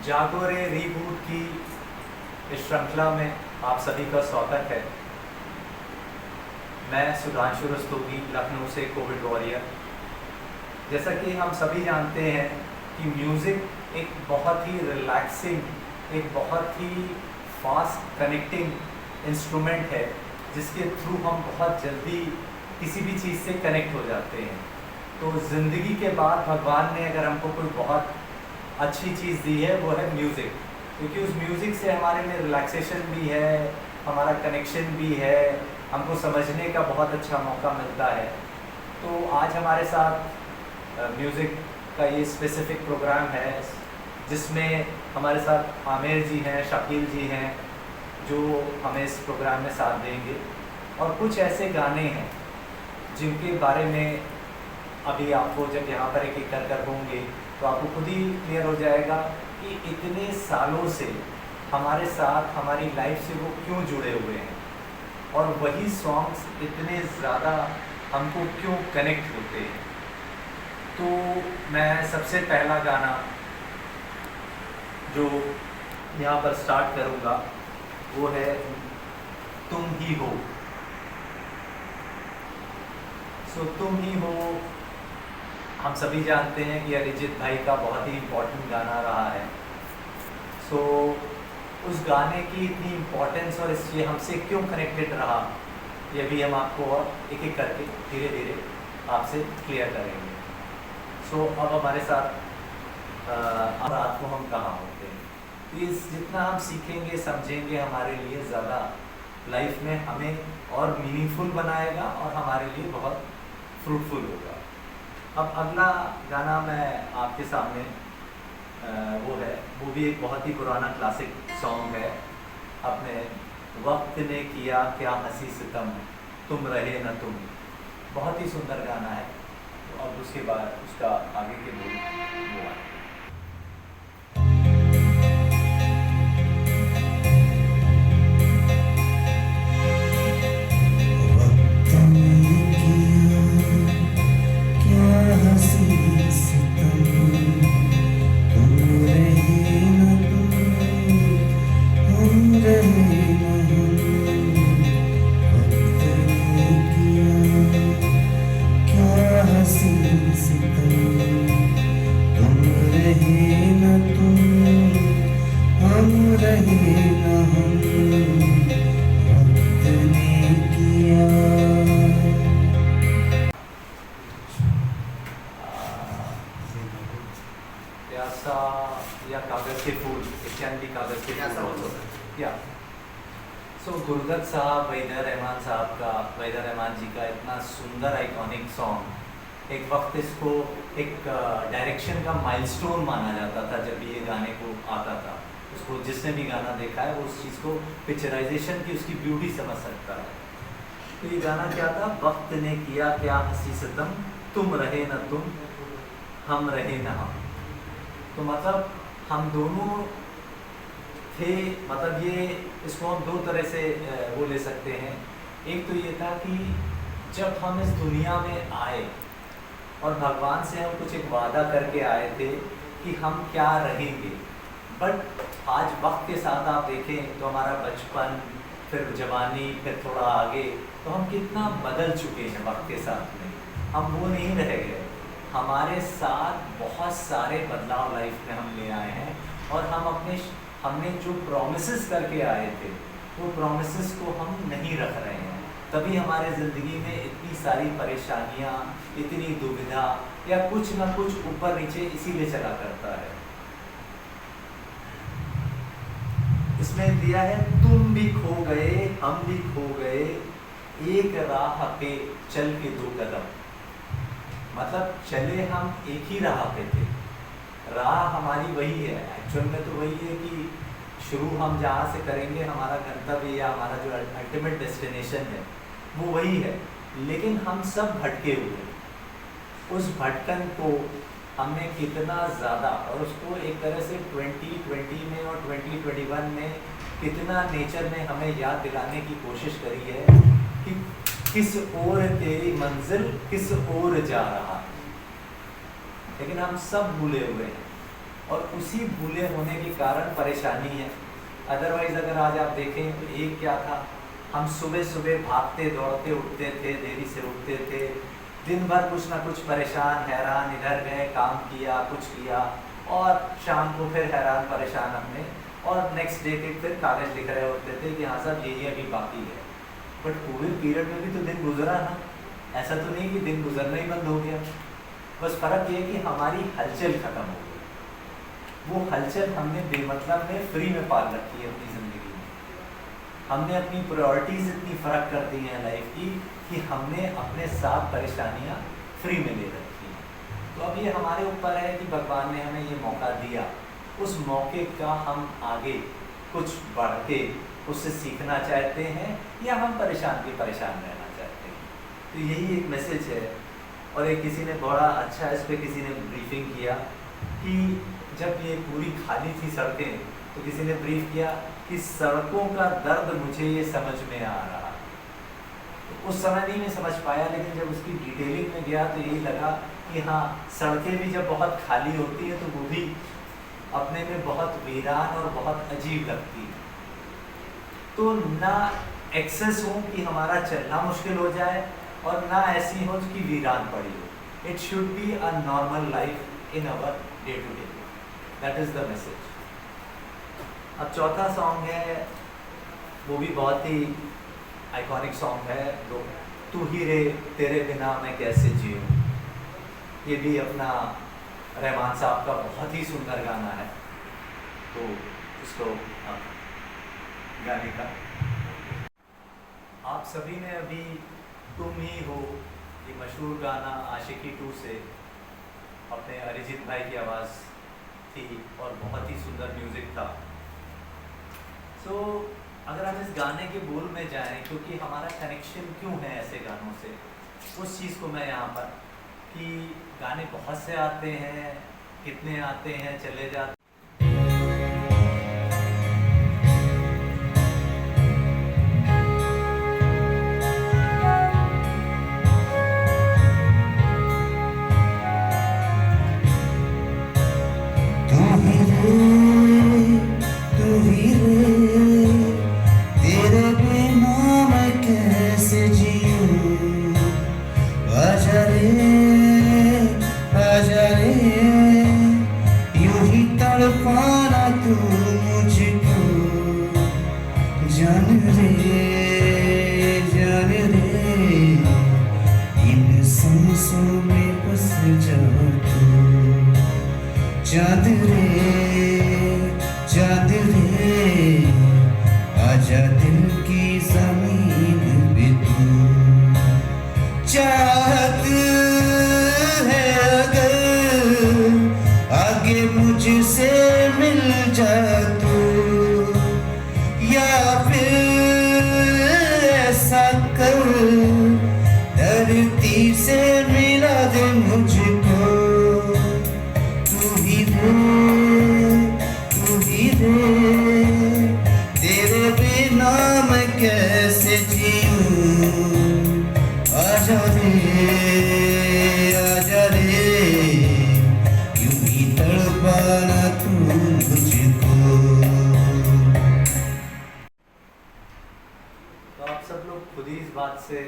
जागो रे रीबूट की इस श्रृंखला में आप सभी का स्वागत है। मैं सुधांशु रस्तोगी, लखनऊ से कोविड वॉरियर। जैसा कि हम सभी जानते हैं कि म्यूज़िक एक बहुत ही रिलैक्सिंग, एक बहुत ही फास्ट कनेक्टिंग इंस्ट्रूमेंट है, जिसके थ्रू हम बहुत जल्दी किसी भी चीज़ से कनेक्ट हो जाते हैं। तो ज़िंदगी के बाद भगवान ने अगर हमको कोई बहुत अच्छी चीज़ दी है वो है म्यूज़िक, क्योंकि उस म्यूज़िक से हमारे में रिलैक्सेशन भी है, हमारा कनेक्शन भी है, हमको समझने का बहुत अच्छा मौका मिलता है। तो आज हमारे साथ म्यूज़िक का ये स्पेसिफिक प्रोग्राम है, जिसमें हमारे साथ आमिर जी हैं, शकील जी हैं, जो हमें इस प्रोग्राम में साथ देंगे। और कुछ ऐसे गाने हैं जिनके बारे में अभी आपको जब यहाँ पर एक एक कर होंगे तो आपको खुद ही क्लियर हो जाएगा कि इतने सालों से हमारे साथ, हमारी लाइफ से वो क्यों जुड़े हुए हैं, और वही सॉन्ग्स इतने ज़्यादा हमको क्यों कनेक्ट होते हैं। तो मैं सबसे पहला गाना जो यहाँ पर स्टार्ट करूँगा वो है तुम ही हो। तुम ही हो, हम सभी जानते हैं कि अरिजीत भाई का बहुत ही इम्पोर्टेंट गाना रहा है। उस गाने की इतनी इम्पोर्टेंस और इसलिए हमसे क्यों कनेक्टेड रहा, ये भी हम आपको और एक एक करके धीरे धीरे आपसे क्लियर करेंगे। अब हमारे साथ रात को हम कहाँ होते हैं, इस जितना हम सीखेंगे समझेंगे हमारे लिए ज़्यादा लाइफ में हमें और मीनिंगफुल बनाएगा और हमारे लिए बहुत फ्रूटफुल होगा। अब अगला गाना मैं आपके सामने वो भी एक बहुत ही पुराना क्लासिक सॉन्ग है। अपने वक्त ने किया क्या हंसी सितम, तुम रहे न तुम। बहुत ही सुंदर गाना है। तो अब उसके बाद उसका आगे के बोल वो आए। या कागज़ के फूल, इट कैन बी कागज़ के फूल ऑल्सो। या गुरुदत्त साहब, वहीदा रहमान जी का इतना सुंदर आइकॉनिक सॉन्ग, एक वक्त इसको एक डायरेक्शन का माइलस्टोन माना जाता था जब ये गाने को आता था। उसको जिसने भी गाना देखा है वो उस चीज़ को, पिक्चराइजेशन की उसकी ब्यूटी समझ सकता है। तो ये गाना क्या था, वक्त ने किया क्या हंसी सितम, तुम रहे न तुम, हम रहे न हम। तो मतलब हम दोनों थे, मतलब ये इसको हम दो तरह से वो ले सकते हैं। एक तो ये था कि जब हम इस दुनिया में आए और भगवान से हम कुछ एक वादा करके आए थे कि हम क्या रहेंगे, बट आज वक्त के साथ आप देखें तो हमारा बचपन, फिर जवानी, फिर थोड़ा आगे, तो हम कितना बदल चुके हैं वक्त के साथ में। हम वो नहीं रह गए, हमारे साथ बहुत सारे बदलाव लाइफ में हम ले आए हैं, और हमने जो प्रॉमिसेस करके आए थे वो प्रॉमिसेस को हम नहीं रख रहे हैं। तभी हमारे ज़िंदगी में इतनी सारी परेशानियाँ, इतनी दुविधा, या कुछ ना कुछ ऊपर नीचे इसीलिए चला करता है। इसमें दिया है तुम भी खो गए, हम भी खो गए, एक राह पे चल के दो कदम। मतलब चले हम एक ही राह पे थे, राह हमारी वही है, एक्चुअल में तो वही है कि शुरू हम जहाँ से करेंगे, हमारा गंतव्य या हमारा जो अल्टीमेट डेस्टिनेशन है वो वही है, लेकिन हम सब भटके हुए। उस भटकन को हमने कितना ज़्यादा, और उसको एक तरह से 2020 में और 2021 में कितना नेचर ने हमें याद दिलाने की कोशिश करी है कि किस ओर तेरी मंजिल, किस ओर जा रहा। लेकिन हम सब भूले हुए हैं और उसी भूले होने के कारण परेशानी है। अदरवाइज अगर आज आप देखें तो एक क्या था, हम सुबह सुबह भागते दौड़ते उठते थे, देरी से उठते थे, दिन भर कुछ ना कुछ परेशान हैरान, इधर गए काम किया कुछ किया, और शाम को फिर हैरान परेशान हमने, और नेक्स्ट डे के फिर कागज़ लिख रहे होते थे कि हाँ साहब ये अभी बाकी है। बट कोविड पीरियड में भी तो दिन गुजरा ना, ऐसा तो नहीं कि दिन गुजरना ही बंद हो गया। बस फ़र्क ये कि हमारी हलचल ख़त्म हो गई। वो हलचल हमने बेमतलब में फ्री में पाल रखी है अपनी ज़िंदगी में। हमने अपनी प्रायोरिटीज़ इतनी फ़र्क कर दी हैं लाइफ की कि हमने अपने साथ परेशानियाँ फ्री में ले रखी हैं। तो अब ये हमारे ऊपर है कि भगवान ने हमें ये मौका दिया, उस मौके का हम आगे कुछ बढ़ के उससे सीखना चाहते हैं या हम परेशान रहना चाहते हैं। तो यही एक मैसेज है। और एक किसी ने बड़ा अच्छा इस पर किसी ने ब्रीफिंग किया कि जब ये पूरी खाली थी सड़कें, तो किसी ने ब्रीफ किया कि सड़कों का दर्द मुझे ये समझ में आ रहा। तो उस समय नहीं मैं समझ पाया, लेकिन जब उसकी डिटेलिंग में गया तो यही लगा कि हाँ, सड़कें भी जब बहुत खाली होती हैं तो वो भी अपने में बहुत वीरान और बहुत अजीब लगती है। तो ना एक्सेस हो कि हमारा चलना मुश्किल हो जाए, और ना ऐसी हो कि वीरान पड़ी हो। It should be a normal life in our day to day. That is the message. अब चौथा सॉन्ग है, वो भी बहुत ही आइकॉनिक सॉन्ग है, तो तू ही रे तेरे बिना मैं कैसे जीऊँ। ये भी अपना रहमान साहब का बहुत ही सुंदर गाना है। तो इसको गाने का आप सभी ने अभी तुम ही हो, ये मशहूर गाना आशिकी 2 से अपने अरिजीत भाई की आवाज़ थी और बहुत ही सुंदर म्यूज़िक था। सो अगर हम इस गाने के बोल में जाएं, क्योंकि हमारा कनेक्शन क्यों है ऐसे गानों से, उस चीज़ को मैं यहाँ पर, कि गाने बहुत से आते हैं, कितने आते हैं चले जाते।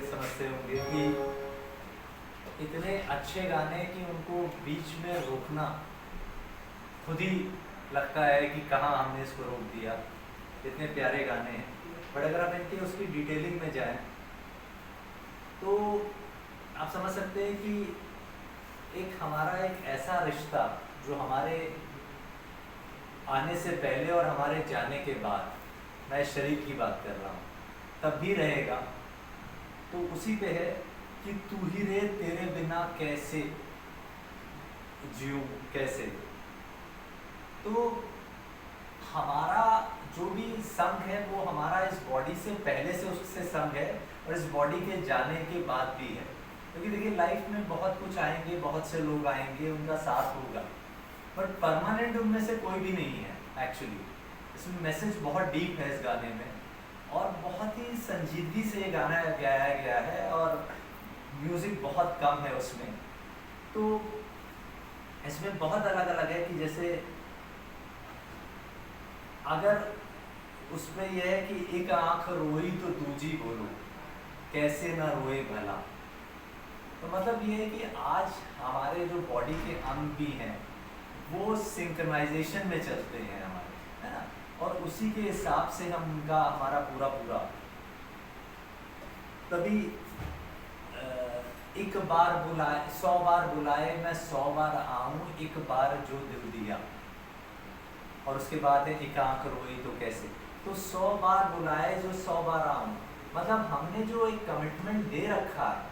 समझते होंगे कि इतने अच्छे गाने कि उनको बीच में रोकना खुद ही लगता है कि कहाँ हमने इसको रोक दिया। इतने प्यारे गाने हैं, बट अगर आप इनकी उसकी डिटेलिंग में जाएं तो आप समझ सकते हैं कि हमारा एक ऐसा रिश्ता जो हमारे आने से पहले और हमारे जाने के बाद, मैं शरीर की बात कर रहा हूँ, तब भी रहेगा। तो उसी पे है कि तू ही रे तेरे बिना कैसे जीऊँ कैसे। तो हमारा जो भी संग है वो हमारा इस बॉडी से पहले से उससे संग है और इस बॉडी के जाने के बाद भी है। क्योंकि देखिए लाइफ में बहुत कुछ आएंगे, बहुत से लोग आएंगे, उनका साथ होगा, बट परमानेंट उनमें से कोई भी नहीं है एक्चुअली। इसमें मैसेज बहुत डीप है इस गाने में और बहुत ही संजीदगी से ये गाना गाया गया है और म्यूज़िक बहुत कम है उसमें। तो इसमें बहुत अलग अलग है कि जैसे अगर उसमें यह है कि एक आंख रोई तो दूजी बोलो, कैसे ना रोए भला। तो मतलब ये है कि आज हमारे जो बॉडी के अंग भी हैं वो सिंक्रनाइजेशन में चलते हैं हमारे, है ना, और उसी के हिसाब से हम उनका हमारा पूरा पूरा तभी एक बार बुलाए 100 बार बुलाए मैं 100 बार आऊं, एक बार जो दिल दिया। और उसके बाद है एक आंख रोई तो कैसे। तो 100 बार बुलाए जो 100 बार आऊं, मतलब हमने जो एक कमिटमेंट दे रखा है,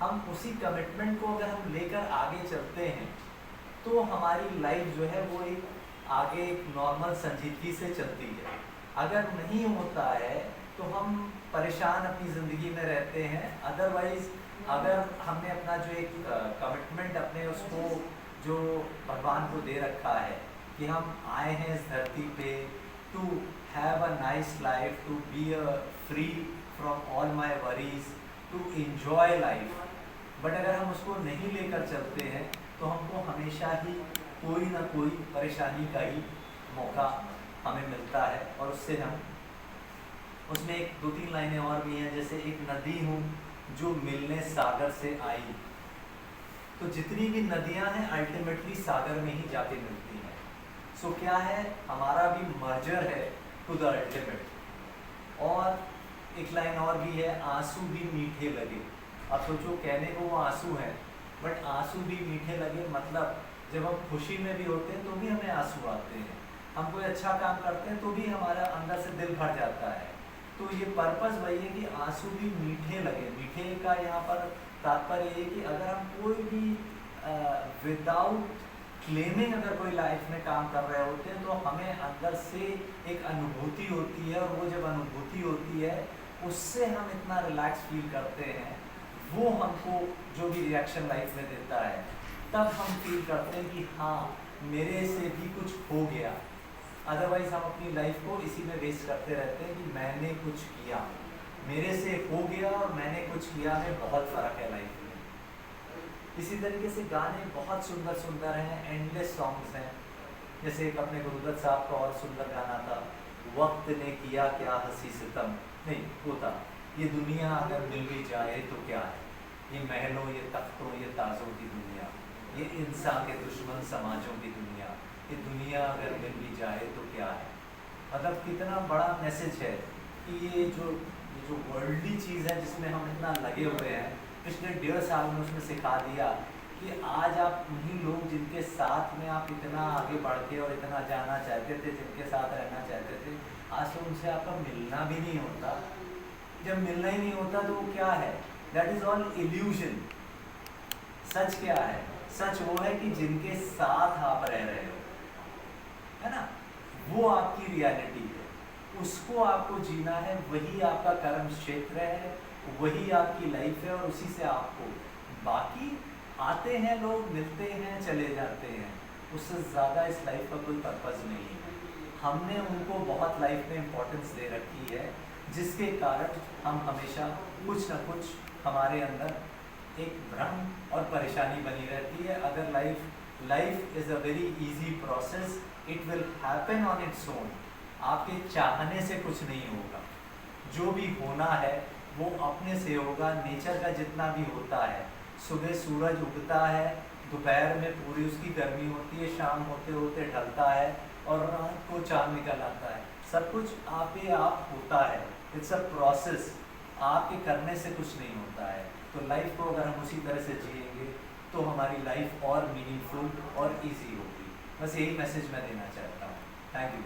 हम उसी कमिटमेंट को अगर हम लेकर आगे चलते हैं तो हमारी लाइफ जो है वो एक आगे एक नॉर्मल संजीदगी से चलती है। अगर नहीं होता है तो हम परेशान अपनी ज़िंदगी में रहते हैं। अदरवाइज अगर हमने अपना जो एक कमिटमेंट अपने उसको जो भगवान को दे रखा है कि हम आए हैं इस धरती पे to have a nice life, to be free from all my worries, to enjoy life, but अगर हम उसको नहीं लेकर चलते हैं तो हमको हमेशा ही कोई ना कोई परेशानी का ही मौका हमें मिलता है। और उससे हम उसमें एक 2-3 लाइनें और भी हैं, जैसे एक नदी हूँ जो मिलने सागर से आई। तो जितनी भी नदियाँ हैं अल्टीमेटली सागर में ही जाके मिलती हैं। सो क्या है, हमारा भी मर्जर है टू द अल्टीमेट। और एक लाइन और भी है, आंसू भी मीठे लगे। अब सोचो, कहने को वो आंसू हैं बट आंसू भी मीठे लगे, मतलब जब हम खुशी में भी होते हैं तो भी हमें आंसू आते हैं, हम कोई अच्छा काम करते हैं तो भी हमारा अंदर से दिल भर जाता है। तो ये पर्पस वही है कि आंसू भी मीठे लगे। मीठे का यहाँ पर तात्पर्य ये कि अगर हम कोई भी विदाउट क्लेमिंग अगर कोई लाइफ में काम कर रहे होते हैं तो हमें अंदर से एक अनुभूति होती है, और वो जब अनुभूति होती है उससे हम इतना रिलैक्स फील करते हैं, वो हमको जो भी रिएक्शन लाइफ में देता है, तब हम फील करते हैं कि हाँ मेरे से भी कुछ हो गया। अदरवाइज हम अपनी लाइफ को इसी में वेस्ट करते रहते हैं कि मैंने कुछ किया, मेरे से हो गया और मैंने कुछ किया में बहुत फ़र्क है लाइफ में। इसी तरीके से गाने बहुत सुंदर सुंदर हैं, एंडलेस सॉन्ग्स हैं। जैसे एक अपने गुरुदत्त साहब का और सुंदर गाना था, वक्त ने किया क्या हंसी सितम, नहीं वो था, ये दुनिया अगर मिल भी जाए तो क्या है, ये महलों ये तख्तों ये ताजों की दुनिया, ये इंसान के दुश्मन समाजों की दुनिया, ये दुनिया अगर मिल भी जाए तो क्या है। मतलब कितना बड़ा मैसेज है कि ये जो वर्ल्डली चीज़ है जिसमें हम इतना लगे हुए हैं, पिछले 1.5 साल में उसने सिखा दिया कि आज आप उन्हीं लोग जिनके साथ में आप इतना आगे बढ़ के और इतना जाना चाहते थे, जिनके साथ रहना चाहते थे, आज तो उनसे आपका मिलना भी नहीं होता। जब मिलना ही नहीं होता तो वो क्या है, दैट इज़ ऑल इल्यूजन। सच क्या है, सच वो है कि जिनके साथ आप रह रहे हो, है ना, वो आपकी रियलिटी है, उसको आपको जीना है, वही आपका कर्म क्षेत्र है, वही आपकी लाइफ है, और उसी से आपको बाकी आते हैं लोग, मिलते हैं, चले जाते हैं, उससे ज़्यादा इस लाइफ का कोई पर्पज़ नहीं है। हमने उनको बहुत लाइफ में इम्पोर्टेंस दे रखी है, जिसके कारण हम हमेशा कुछ ना कुछ हमारे अंदर एक भ्रम और परेशानी बनी रहती है। अगर life is a very easy process, it will happen on its own. आपके चाहने से कुछ नहीं होगा, जो भी होना है वो अपने से होगा। नेचर का जितना भी होता है, सुबह सूरज उगता है, दोपहर में पूरी उसकी गर्मी होती है, शाम होते होते ढलता है और रात को चाँद निकल आता है। सब कुछ आप ही आप होता है, इट्स अ प्रोसेस, आपके करने से कुछ नहीं होता है। तो लाइफ को अगर हम उसी तरह से जिएंगे तो हमारी लाइफ और मीनिंगफुल और इजी होगी। बस यही मैसेज मैं देना चाहता हूँ। Thank you.